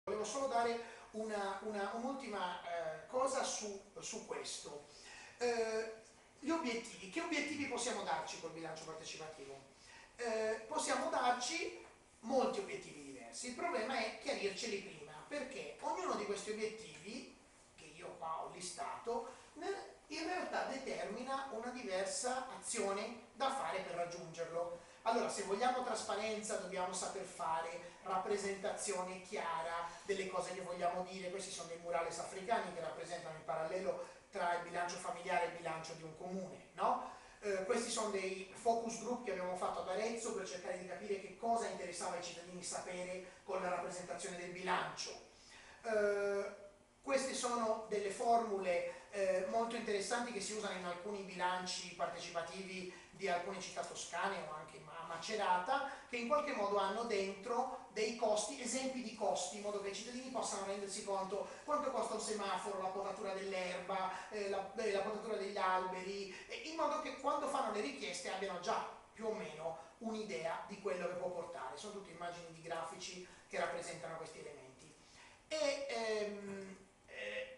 Volevo solo dare un'ultima cosa su questo. Gli obiettivi. Che obiettivi possiamo darci col bilancio partecipativo? Possiamo darci molti obiettivi diversi. Il problema è chiarirceli prima, perché ognuno di questi obiettivi, che io qua ho listato, in realtà determina una diversa azione da fare per raggiungerlo. Allora, se vogliamo trasparenza, dobbiamo saper fare rappresentazione chiara delle cose che vogliamo dire. Questi sono dei murales africani che rappresentano il parallelo tra il bilancio familiare e il bilancio di un comune, no? Questi sono dei focus group che abbiamo fatto ad Arezzo per cercare di capire che cosa interessava ai cittadini sapere con la rappresentazione del bilancio. Queste sono delle formule molto interessanti che si usano in alcuni bilanci partecipativi di alcune città toscane o anche a Macerata, che in qualche modo hanno dentro dei costi, esempi di costi, in modo che i cittadini possano rendersi conto quanto costa un semaforo, la potatura dell'erba, la potatura degli alberi, in modo che quando fanno le richieste abbiano già più o meno un'idea di quello che può portare. Sono tutte immagini di grafici che rappresentano questi elementi.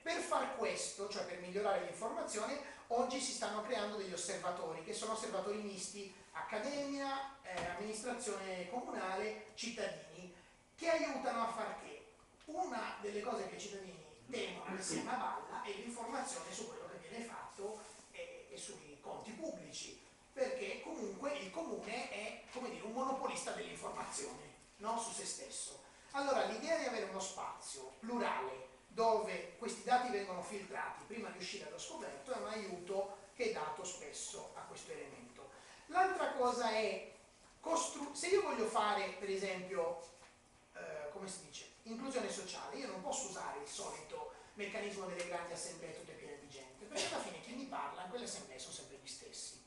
Per far questo, cioè per migliorare l'informazione, oggi si stanno creando degli osservatori, che sono osservatori misti, accademia, amministrazione comunale, cittadini, che aiutano a far che una delle cose che i cittadini temono insieme a balla è l'informazione su quello che viene fatto e sui conti pubblici, perché comunque il comune è, come dire, un monopolista dell'informazione, no? Su se stesso. Allora l'idea di avere uno spazio plurale dove questi dati vengono filtrati prima di uscire allo scoperto è un aiuto che è dato spesso a questo elemento. L'altra cosa è, se io voglio fare per esempio, come si dice, inclusione sociale, io non posso usare il solito meccanismo delle grandi assemblee tutte piene di gente, perché alla fine chi mi parla in quelle assemblee sono sempre gli stessi.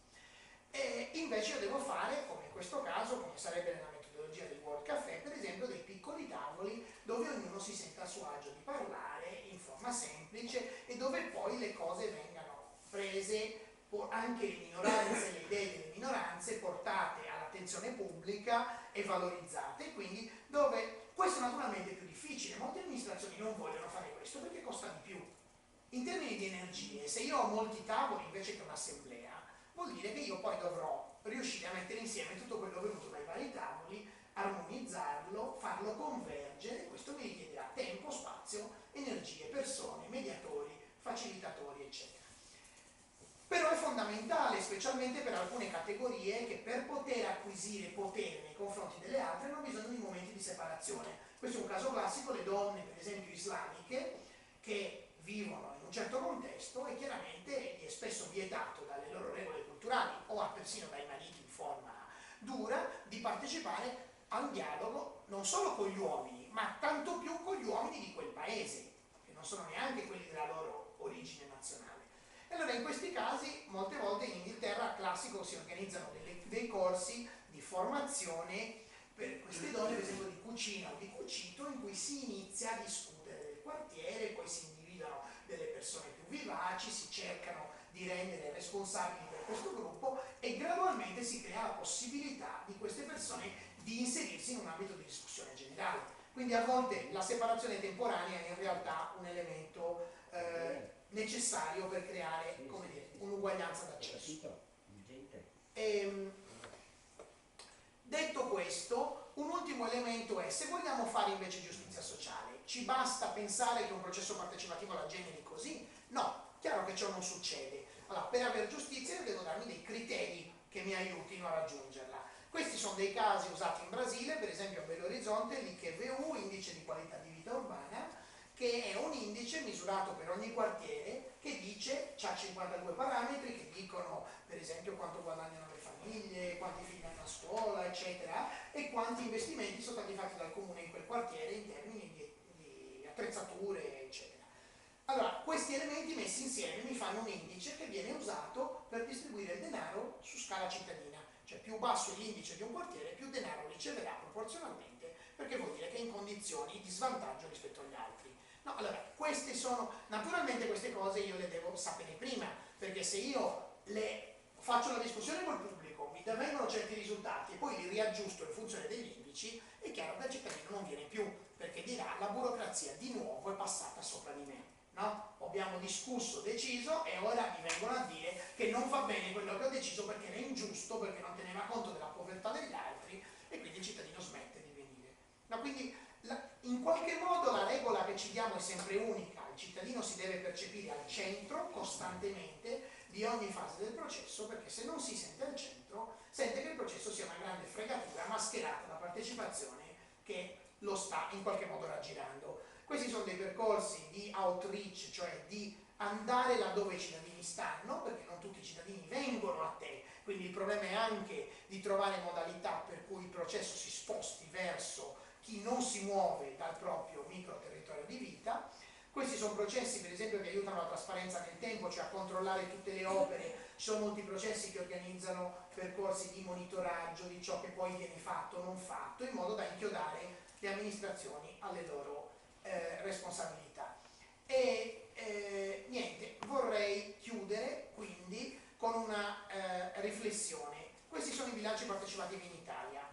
E invece io devo fare, come in questo caso, come sarebbe nella metodologia del World Café, per esempio dei piccoli tavoli dove ognuno si senta a suo agio di parlare in forma semplice e dove poi le cose vengano prese, anche le minoranze, le idee delle minoranze portate all'attenzione pubblica e valorizzate, quindi dove questo naturalmente è più difficile. Molte amministrazioni non vogliono fare questo perché costa di più. In termini di energie, se io ho molti tavoli invece che un'assemblea, vuol dire che io poi dovrò riuscire a mettere insieme tutto quello venuto dai vari tavoli, armonizzarlo, farlo convergere, questo mi richiederà tempo, spazio, energie, persone, mediatori, facilitatori, eccetera. Però è fondamentale, specialmente per alcune categorie che per poter acquisire potere nei confronti delle altre hanno bisogno di momenti di separazione. Questo è un caso classico, le donne per esempio islamiche che vivono in un certo contesto e chiaramente gli è spesso vietato dalle loro regole culturali o persino dai mariti in forma dura di partecipare a un dialogo non solo con gli uomini, ma tanto più con gli uomini di quel paese, che non sono neanche quelli della loro origine nazionale. E allora in questi casi molte volte in Inghilterra classico si organizzano dei corsi di formazione per queste donne, per esempio di cucina o di cucito, in cui si inizia a discutere del quartiere, poi si individuano delle persone più vivaci, si cercano di rendere responsabili per questo gruppo e gradualmente si crea la possibilità di queste persone di inserirsi in un ambito di discussione generale. Quindi a volte la separazione temporanea è in realtà un elemento necessario per creare, come dire, un'uguaglianza d'accesso. Detto questo, un ultimo elemento è, se vogliamo fare invece giustizia sociale, ci basta pensare che un processo partecipativo la generi così? No, chiaro che ciò non succede. Allora, per avere giustizia io devo darmi dei criteri che mi aiutino a raggiungerla. Questi sono dei casi usati in Brasile, per esempio a Belo Horizonte, l'IQVU, indice di qualità di vita urbana, che è un indice misurato per ogni quartiere che dice, ha 52 parametri che dicono per esempio quanto guadagnano le famiglie, quanti figli hanno a scuola, eccetera, e quanti investimenti sono stati fatti dal comune in quel quartiere in termini di attrezzature, eccetera. Allora, questi elementi messi insieme mi fanno un indice che viene usato per distribuire il denaro su scala cittadina, cioè più basso è l'indice di un quartiere, più denaro riceverà proporzionalmente, perché vuol dire che è in condizioni di svantaggio rispetto agli altri. No, allora, queste sono, naturalmente queste cose io le devo sapere prima, perché se io faccio la discussione col pubblico, mi vengono certi risultati e poi li riaggiusto in funzione degli indici, è chiaro che il cittadino non viene più, perché dirà la burocrazia no? Abbiamo discusso, deciso e ora mi vengono a dire che non va bene quello che ho deciso perché era ingiusto, perché non teneva conto della povertà degli altri e quindi il cittadino smette di venire. No, quindi in qualche modo la regola che ci diamo è sempre unica, il cittadino si deve percepire al centro costantemente di ogni fase del processo, perché se non si sente al centro, sente che il processo sia una grande fregatura mascherata da partecipazione che lo sta in qualche modo raggirando. Questi sono dei percorsi di outreach, cioè di andare laddove i cittadini stanno, perché non tutti i cittadini vengono a te, quindi il problema è anche di trovare modalità per cui il processo si sposti verso chi non si muove dal proprio micro territorio di vita. Questi sono processi per esempio che aiutano la trasparenza nel tempo, cioè a controllare tutte le opere. Ci sono molti processi che organizzano percorsi di monitoraggio di ciò che poi viene fatto o non fatto, in modo da inchiodare le amministrazioni alle loro responsabilità. E niente, vorrei chiudere quindi con una riflessione. Questi sono i bilanci partecipativi in Italia,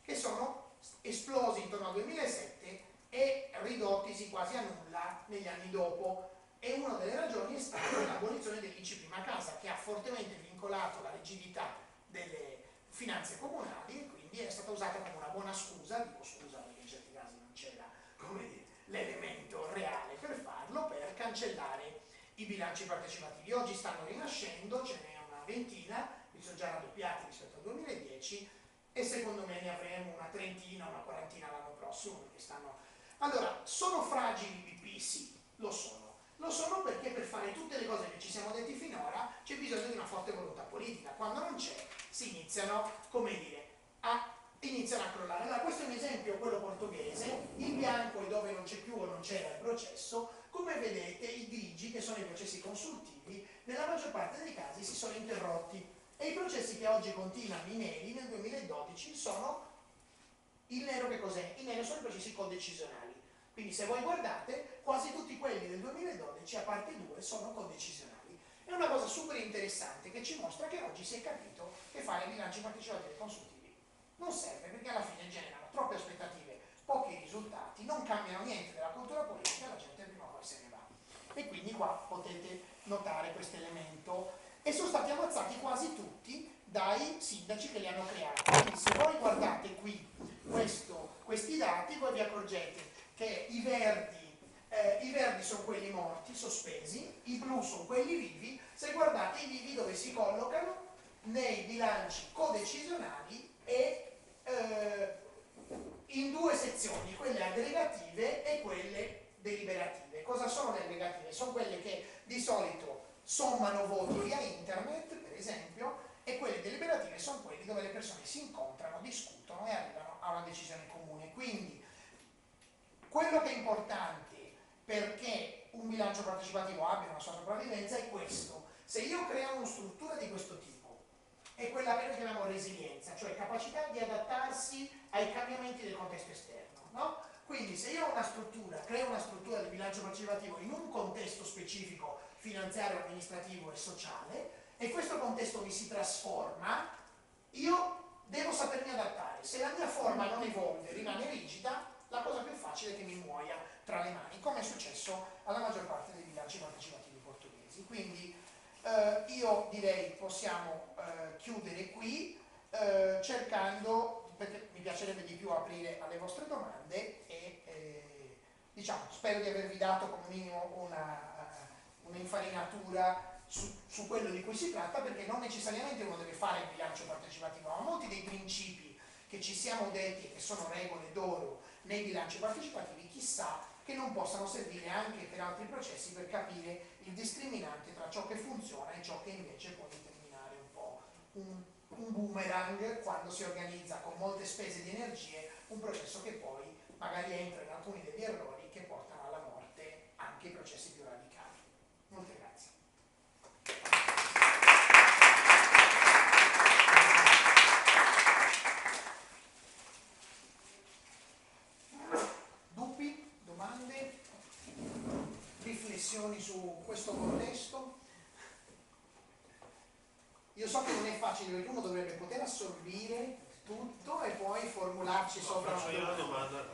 che sono esplosi intorno al 2007 e ridottisi quasi a nulla negli anni dopo, e una delle ragioni è stata l'abolizione dell'ICI prima casa, che ha fortemente vincolato la rigidità delle finanze comunali e quindi è stata usata come una buona scusa, dico scusa perché in certi casi non c'era, come dire, l'elemento reale per farlo, per cancellare i bilanci partecipativi. Oggi stanno rinascendo, ce n'è una ventina, li sono già raddoppiati rispetto al 2010 e secondo me ne avremo una trentina, una quarantina l'anno prossimo, perché stanno... Allora, sono fragili i BP? Sì, lo sono. Lo sono perché per fare tutte le cose che ci siamo detti finora c'è bisogno di una forte volontà politica. Quando non c'è, si iniziano, come dire, iniziano a crollare. Allora, questo è un esempio, quello portoghese, il bianco è dove non c'è più o non c'era il processo. Come vedete, i grigi, che sono i processi consultivi, nella maggior parte dei casi si sono interrotti. E i processi che oggi continuano, i neri, nel 2012 sono... Il nero che cos'è? Il nero sono i processi codecisionali. Quindi se voi guardate, quasi tutti quelli del 2012, a parte due, sono codecisionali. È una cosa super interessante che ci mostra che oggi si è capito che fare bilanci partecipativi e consultivi non serve, perché alla fine generano troppe aspettative, pochi risultati, non cambiano niente della cultura politica e la gente prima o poi se ne va. E quindi qua potete notare questo elemento. E sono stati ammazzati quasi tutti dai sindaci che li hanno creati. Quindi se voi guardate qui questi dati, voi vi accorgete che i verdi sono quelli morti, sospesi, i blu sono quelli vivi. Se guardate i vivi dove si collocano? Nei bilanci codecisionali e in due sezioni, quelle aggregative e quelle deliberative. Cosa sono le aggregative? Sono quelle che di solito sommano voti via internet, per esempio, e quelle deliberative sono quelle dove le persone si incontrano, discutono e arrivano a una decisione comune. Quindi quello che è importante perché un bilancio partecipativo abbia una sua sopravvivenza è questo. Se io creo una struttura di questo tipo, è quella che noi chiamiamo resilienza, cioè capacità di adattarsi ai cambiamenti del contesto esterno, no? Quindi se io ho una struttura, creo una struttura di bilancio partecipativo in un contesto specifico finanziario, amministrativo e sociale, e questo contesto mi si trasforma, io devo sapermi adattare. Se la mia forma non evolve, rimane rigida, la cosa più facile è che mi muoia tra le mani, come è successo alla maggior parte dei bilanci partecipativi portoghesi. Quindi io direi possiamo chiudere qui cercando, perché mi piacerebbe di più aprire alle vostre domande e diciamo, spero di avervi dato come minimo un'infarinatura su quello di cui si tratta, perché non necessariamente uno deve fare il bilancio partecipativo, ma molti dei principi che ci siamo detti e che sono regole d'oro nei bilanci partecipativi, chissà che non possano servire anche per altri processi per capire il discriminante tra ciò che funziona e ciò che invece può determinare un po' un boomerang quando si organizza con molte spese di energie un processo che poi magari entra in alcuni degli errori che portano alla morte anche i processi più radicali. Molte grazie. Dubbi? Domande? Riflessioni su questo contesto? Io so che non è facile perché uno dovrebbe poter assorbire tutto e poi formularci sopra una domanda.